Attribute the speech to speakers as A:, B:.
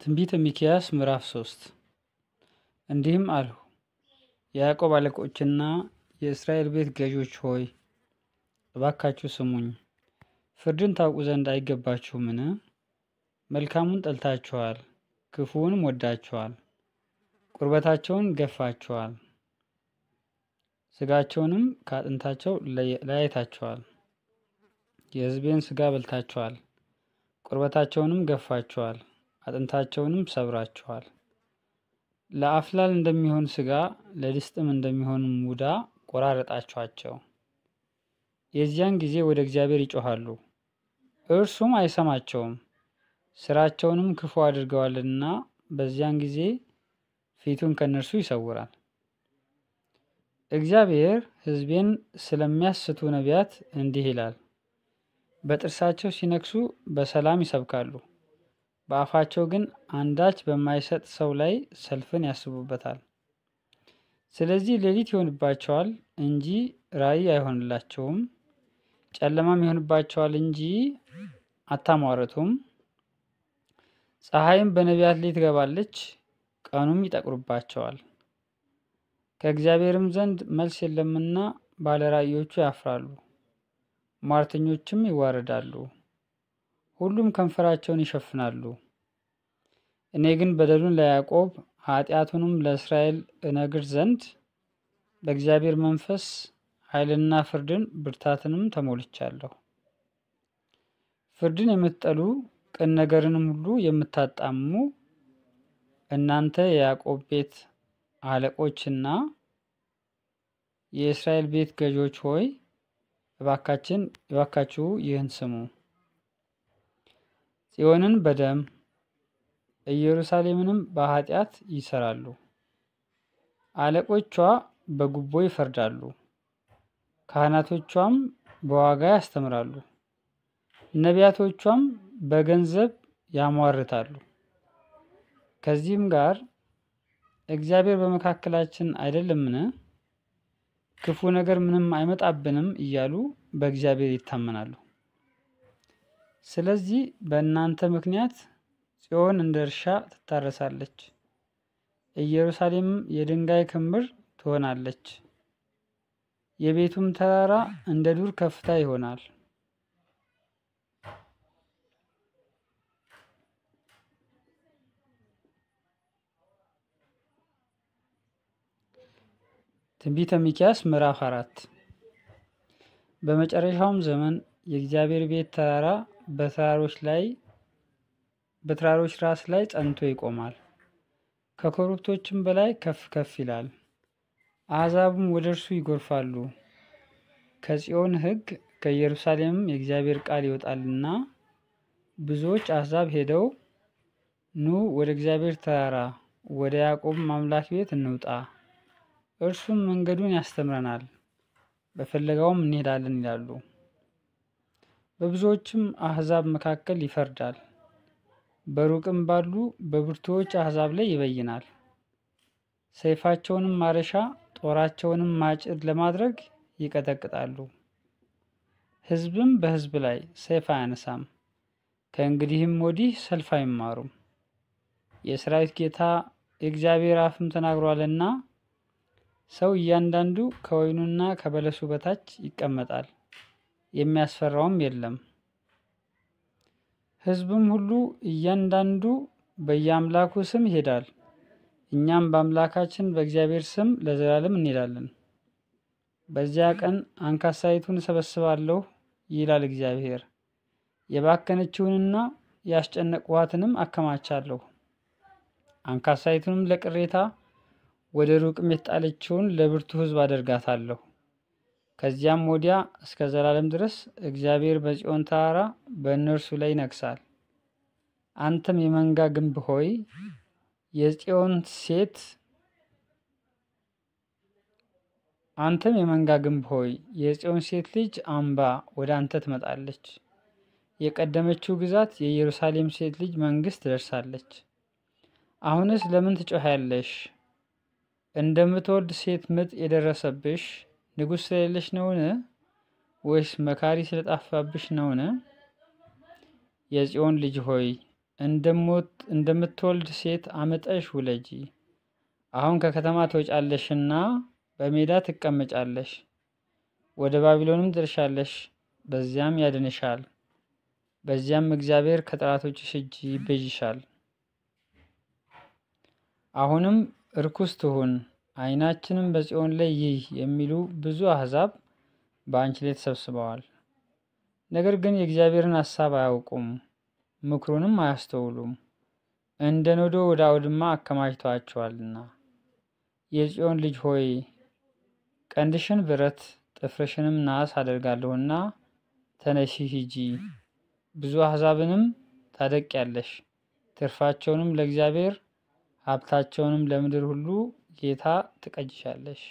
A: ትንቢተ ሚክያስ ምዕራፍ 3 እንዲህም አልሁ፣ የያዕቆብ አለቆችና የእስራኤል ቤት ገዦች ሆይ እባካችሁ ስሙኝ። ፍርድን ታውቁ ዘንድ አይገባችሁምን? መልካሙን ጠልታችኋል፣ ክፉውንም ወዳችኋል። ቁርበታቸውን ገፋችኋል፣ ስጋቸውንም ከአጥንታቸው ለያይታችኋል። የሕዝቤን ስጋ በልታችኋል፣ ቁርበታቸውንም ገፋችኋል፣ አጥንታቸውንም ሰብራችኋል። ለአፍላል እንደሚሆን ስጋ ለድስጥም እንደሚሆን ሙዳ ቆራረጣችኋቸው። የዚያን ጊዜ ወደ እግዚአብሔር ይጮኻሉ፣ እርሱም አይሰማቸውም። ስራቸውንም ክፉ አድርገዋልና በዚያን ጊዜ ፊቱን ከእነርሱ ይሰውራል። እግዚአብሔር ሕዝቤን ስለሚያስቱ ነቢያት እንዲህ ይላል፣ በጥርሳቸው ሲነክሱ በሰላም ይሰብካሉ፣ በአፋቸው ግን አንዳች በማይሰጥ ሰው ላይ ሰልፍን ያስቡበታል። ስለዚህ ሌሊት ይሆንባቸዋል እንጂ ራእይ አይሆንላቸውም፣ ጨለማም ይሆንባቸዋል እንጂ አታሟርቱም። ፀሐይም በነቢያት ላይ ትገባለች፣ ቀኑም ይጠቁርባቸዋል። ከእግዚአብሔርም ዘንድ መልስ የለምና ባለራእዮቹ ያፍራሉ፣ ሟርተኞችም ይዋረዳሉ፣ ሁሉም ከንፈራቸውን ይሸፍናሉ። እኔ ግን በደሉን ለያዕቆብ ኃጢአቱንም ለእስራኤል እነግር ዘንድ በእግዚአብሔር መንፈስ ኃይልና ፍርድን ብርታትንም ተሞልቻለሁ። ፍርድን የምትጠሉ ቅን ነገርንም ሁሉ የምታጣሙ እናንተ የያዕቆብ ቤት አለቆችና የእስራኤል ቤት ገዦች ሆይ እባካችሁ ይህን ስሙ። ጽዮንን በደም ኢየሩሳሌምንም በኃጢአት ይሰራሉ። አለቆቿ በጉቦ ይፈርዳሉ፣ ካህናቶቿም በዋጋ ያስተምራሉ፣ ነቢያቶቿም በገንዘብ ያሟርታሉ። ከዚህም ጋር እግዚአብሔር በመካከላችን አይደለምን? ክፉ ነገር ምንም አይመጣብንም እያሉ በእግዚአብሔር ይታመናሉ። ስለዚህ በእናንተ ምክንያት ጽዮን እንደ እርሻ ትታረሳለች፣ ኢየሩሳሌምም የድንጋይ ክምር ትሆናለች። የቤቱም ተራራ እንደ ዱር ከፍታ ይሆናል። ትንቢተ ሚክያስ ምዕራፍ 4 በመጨረሻውም ዘመን የእግዚአብሔር ቤት ተራራ በተራሮች ራስ ላይ ጸንቶ ይቆማል፣ ከኮረብቶችም በላይ ከፍ ከፍ ይላል። አሕዛብም ወደ እርሱ ይጎርፋሉ። ከጽዮን ሕግ ከኢየሩሳሌምም የእግዚአብሔር ቃል ይወጣልና ብዙዎች አሕዛብ ሄደው ኑ ወደ እግዚአብሔር ተራራ ወደ ያዕቆብ አምላክ ቤት እንውጣ፣ እርሱም መንገዱን ያስተምረናል፣ በፈለጋውም እንሄዳለን ይላሉ። በብዙዎችም አሕዛብ መካከል ይፈርዳል፣ በሩቅም ባሉ በብርቱዎች አሕዛብ ላይ ይበይናል። ሰይፋቸውንም ማረሻ ጦራቸውንም ማጭድ ለማድረግ ይቀጠቅጣሉ። ሕዝብም በሕዝብ ላይ ሰይፍ አያነሳም፣ ከእንግዲህም ወዲህ ሰልፍ አይማሩም። የሠራዊት ጌታ የእግዚአብሔር አፍም ተናግሯልና ሰው እያንዳንዱ ከወይኑና ከበለሱ በታች ይቀመጣል፣ የሚያስፈራውም የለም። ሕዝብም ሁሉ እያንዳንዱ በየአምላኩ ስም ይሄዳል፣ እኛም በአምላካችን በእግዚአብሔር ስም ለዘላለም እንሄዳለን። በዚያ ቀን አንካሳይቱን እሰበስባለሁ ይላል እግዚአብሔር፣ የባከነችውንና ያስጨነቅኋትንም አከማቻለሁ። አንካሳይቱንም ለቅሬታ ወደ ሩቅም የተጣለችውን ለብርቱ ሕዝብ አደርጋታለሁ። ከዚያም ወዲያ እስከ ዘላለም ድረስ እግዚአብሔር በጽዮን ተራራ በእነርሱ ላይ ይነግሣል። አንተም የመንጋ ግንብ ሆይ የጽዮን ሴት ልጅ አምባ ወደ አንተ ትመጣለች። የቀደመችው ግዛት የኢየሩሳሌም ሴት ልጅ መንግሥት ደርሳለች። አሁንስ ለምን ትጮኻለሽ? እንደምትወልድ ሴት ምጥ የደረሰብሽ ንጉሥ ስለሌለሽ ነውን? ወይስ መካሪ ስለጠፋብሽ ነውን? የጽዮን ልጅ ሆይ እንደምትወልድ ሴት አምጠሽ ውለጂ። አሁን ከከተማ ትወጫለሽና በሜዳ ትቀመጫለሽ፣ ወደ ባቢሎንም ትደርሻለሽ፣ በዚያም ያድንሻል። በዚያም እግዚአብሔር ከጠላቶችሽ እጅ ይቤዥሻል። አሁንም ርኩስ ትሁን፣ ዓይናችንም በጽዮን ላይ ይይ የሚሉ ብዙ አሕዛብ በአንቺ ላይ ተሰብስበዋል። ነገር ግን የእግዚአብሔርን ሐሳብ አያውቁም፣ ምክሩንም አያስተውሉም። እንደ ነዶ ወደ አውድማ አከማችተዋቸዋልና። የጽዮን ልጅ ሆይ ቀንድሽን ብረት ጥፍርሽንም ናስ አደርጋለሁና ተነሺ ሂጂ። ብዙ አሕዛብንም ታደቂያለሽ፣ ትርፋቸውንም ለእግዚአብሔር ሀብታቸውንም ለምድር ሁሉ ጌታ ትቀጅሻለሽ።